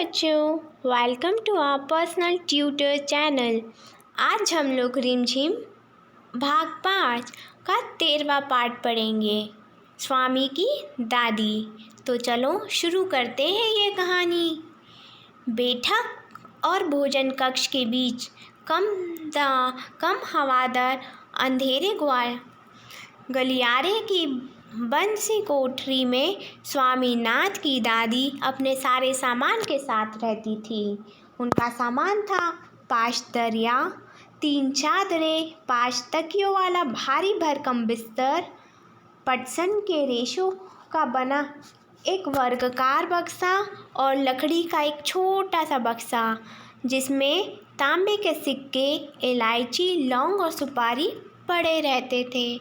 बच्चों, welcome to our personal tutor channel. आज हम लोग रिमझिम भाग 5 का 13वां पार्ट पढ़ेंगे, स्वामी की दादी। तो चलो शुरू करते हैं ये कहानी। बैठक और भोजन कक्ष के बीच कम हवादार अंधेरे गलियारे की बंद सी कोठरी में स्वामीनाथ की दादी अपने सारे सामान के साथ रहती थी। उनका सामान था 5 दरिया, 3 चादरें, 5 तकियों वाला भारी भरकम बिस्तर, पटसन के रेशों का बना एक वर्गाकार बक्सा और लकड़ी का एक छोटा सा बक्सा जिसमें तांबे के सिक्के, इलायची, लौंग और सुपारी पड़े रहते थे।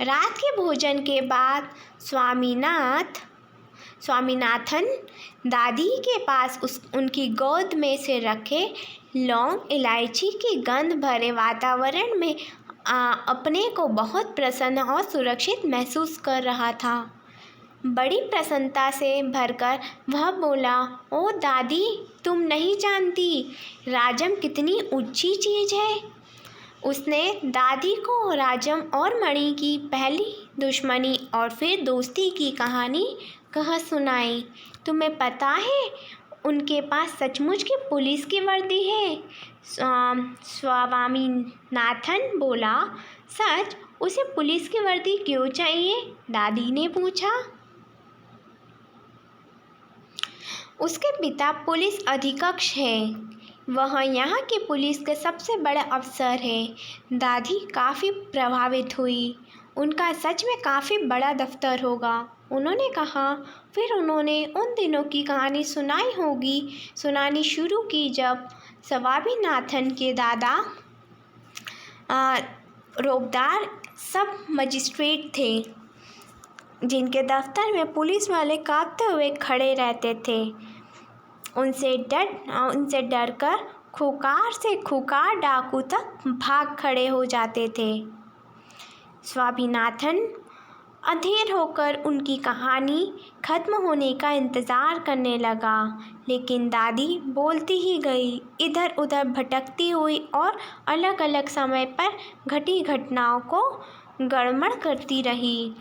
रात के भोजन के बाद स्वामीनाथन दादी के पास उनकी गोद में से रखे लौंग इलायची की गंध भरे वातावरण में अपने को बहुत प्रसन्न और सुरक्षित महसूस कर रहा था। बड़ी प्रसन्नता से भरकर वह बोला, ओ दादी, तुम नहीं जानती राजम कितनी ऊंची चीज़ है। उसने दादी को राजम और मणि की पहली दुश्मनी और फिर दोस्ती की कहानी कह सुनाई। तुम्हें पता है उनके पास सचमुच की पुलिस की वर्दी है? स्वामीनाथन बोला। सच? उसे पुलिस की वर्दी क्यों चाहिए? दादी ने पूछा। उसके पिता पुलिस अधीक्षक हैं। वह यहाँ की पुलिस के सबसे बड़े अफसर हैं। दादी काफ़ी प्रभावित हुई। उनका सच में काफ़ी बड़ा दफ्तर होगा, उन्होंने कहा। फिर उन्होंने उन दिनों की कहानी सुनानी शुरू की जब स्वामीनाथन के दादा रोबदार सब मजिस्ट्रेट थे, जिनके दफ्तर में पुलिस वाले कांपते हुए खड़े रहते थे। उनसे डरकर खूंखार से खूंखार डाकू तक भाग खड़े हो जाते थे। स्वामीनाथन अधीर होकर उनकी कहानी खत्म होने का इंतज़ार करने लगा, लेकिन दादी बोलती ही गई, इधर उधर भटकती हुई और अलग अलग समय पर घटी घटनाओं को गड़बड़ करती रही।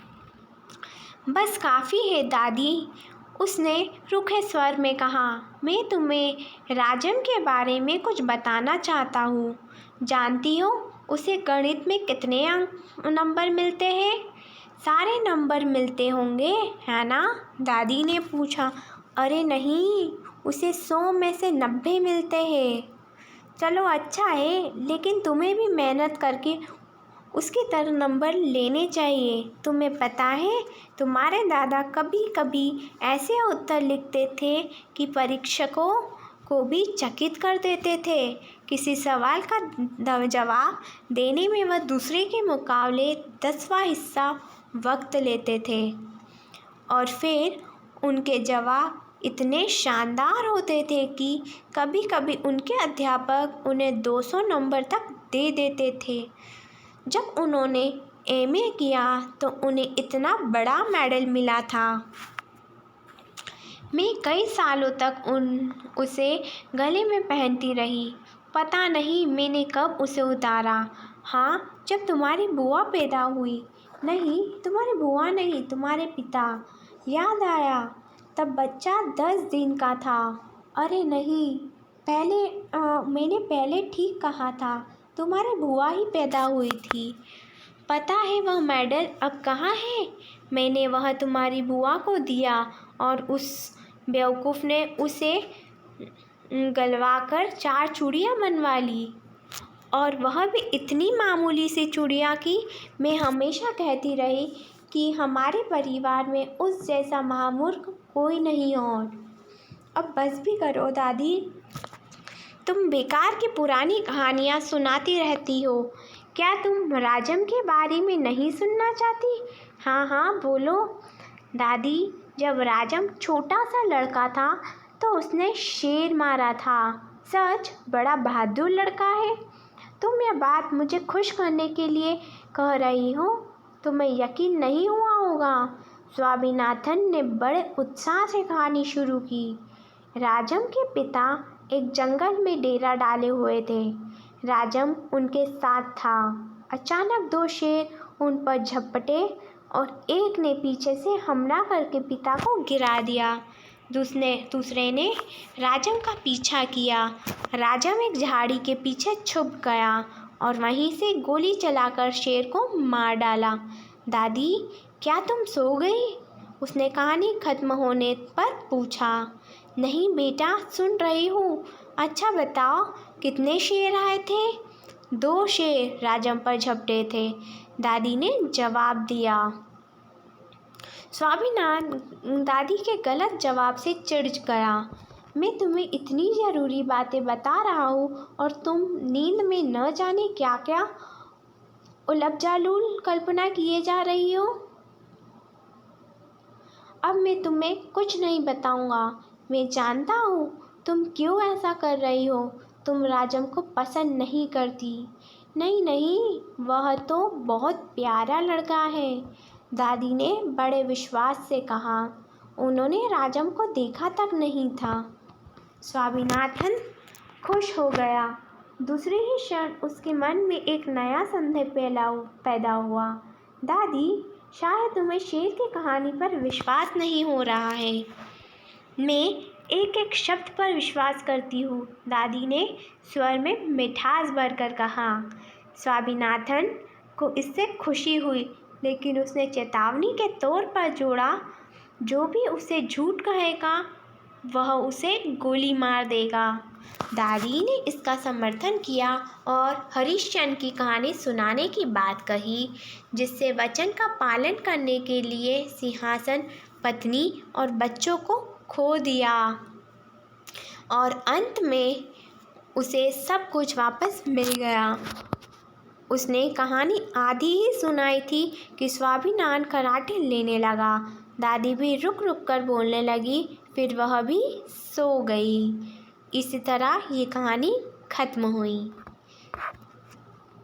बस काफ़ी है दादी, उसने रूखे स्वर में कहा। मैं तुम्हें राजम के बारे में कुछ बताना चाहता हूँ। जानती हो उसे गणित में कितने नंबर मिलते हैं? सारे नंबर मिलते होंगे, है ना? दादी ने पूछा। अरे नहीं, उसे 100 में से 90 मिलते हैं। चलो अच्छा है, लेकिन तुम्हें भी मेहनत करके उसकी तरह नंबर लेने चाहिए। तुम्हें पता है तुम्हारे दादा कभी कभी ऐसे उत्तर लिखते थे कि परीक्षकों को भी चकित कर देते थे। किसी सवाल का जवाब देने में वह दूसरे के मुकाबले 10वां हिस्सा वक्त लेते थे, और फिर उनके जवाब इतने शानदार होते थे कि कभी कभी उनके अध्यापक उन्हें 200 नंबर तक दे देते थे। जब उन्होंने एमए किया तो उन्हें इतना बड़ा मेडल मिला था। मैं कई सालों तक उसे गले में पहनती रही। पता नहीं मैंने कब उसे उतारा। हाँ, जब तुम्हारी बुआ पैदा हुई। नहीं, तुम्हारी बुआ नहीं, तुम्हारे पिता। याद आया, तब बच्चा 10 दिन का था। अरे नहीं, मैंने पहले ठीक कहा था, तुम्हारी बुआ ही पैदा हुई थी। पता है वह मेडल अब कहाँ है? मैंने वह तुम्हारी बुआ को दिया और उस बेवकूफ़ ने उसे गलवाकर 4 चूड़ियाँ बनवा ली, और वह भी इतनी मामूली सी चूड़ियाँ कि मैं हमेशा कहती रही कि हमारे परिवार में उस जैसा महामूर्ख कोई नहीं। और अब बस भी करो दादी, तुम बेकार की पुरानी कहानियाँ सुनाती रहती हो। क्या तुम राजम के बारे में नहीं सुनना चाहती? हाँ हाँ, बोलो। दादी, जब राजम छोटा सा लड़का था तो उसने शेर मारा था। सच? बड़ा बहादुर लड़का है। तुम यह बात मुझे खुश करने के लिए कह रही हो? तुम्हें यकीन नहीं हुआ होगा। स्वामीनाथन ने बड़े उत्साह से कहानी शुरू की। राजम के पिता एक जंगल में डेरा डाले हुए थे। राजम उनके साथ था। अचानक दो शेर उन पर झपटे और एक ने पीछे से हमला करके पिता को गिरा दिया। दूसरे ने राजम का पीछा किया। राजम एक झाड़ी के पीछे छुप गया और वहीं से गोली चलाकर शेर को मार डाला। दादी, क्या तुम सो गई? उसने कहानी खत्म होने पर पूछा। नहीं बेटा, सुन रही हूँ। अच्छा बताओ, कितने शेर आए थे? 2 शेर राजम पर झपटे थे, दादी ने जवाब दिया। स्वामीनाथन दादी के गलत जवाब से चिढ़ गया। मैं तुम्हें इतनी ज़रूरी बातें बता रहा हूँ और तुम नींद में न जाने क्या क्या उलझालूल कल्पना किए जा रही हो। अब मैं तुम्हें कुछ नहीं बताऊंगा। मैं जानता हूँ तुम क्यों ऐसा कर रही हो। तुम राजम को पसंद नहीं करती। नहीं नहीं, वह तो बहुत प्यारा लड़का है, दादी ने बड़े विश्वास से कहा। उन्होंने राजम को देखा तक नहीं था। स्वामीनाथन खुश हो गया। दूसरे ही क्षण उसके मन में एक नया संदेह पैदा हुआ। दादी, शायद तुम्हें शेर की कहानी पर विश्वास नहीं हो रहा है। मैं एक एक शब्द पर विश्वास करती हूँ, दादी ने स्वर में मिठास भरकर कहा। स्वामीनाथन को इससे खुशी हुई, लेकिन उसने चेतावनी के तौर पर जोड़ा, जो भी उसे झूठ कहेगा वह उसे गोली मार देगा। दादी ने इसका समर्थन किया और हरिश्चंद्र की कहानी सुनाने की बात कही, जिससे वचन का पालन करने के लिए सिंहासन, पत्नी और बच्चों को खो दिया और अंत में उसे सब कुछ वापस मिल गया। उसने कहानी आधी ही सुनाई थी कि स्वामीनाथन कराटे लेने लगा। दादी भी रुक रुक कर बोलने लगी, फिर वह भी सो गई। इसी तरह ये कहानी खत्म हुई।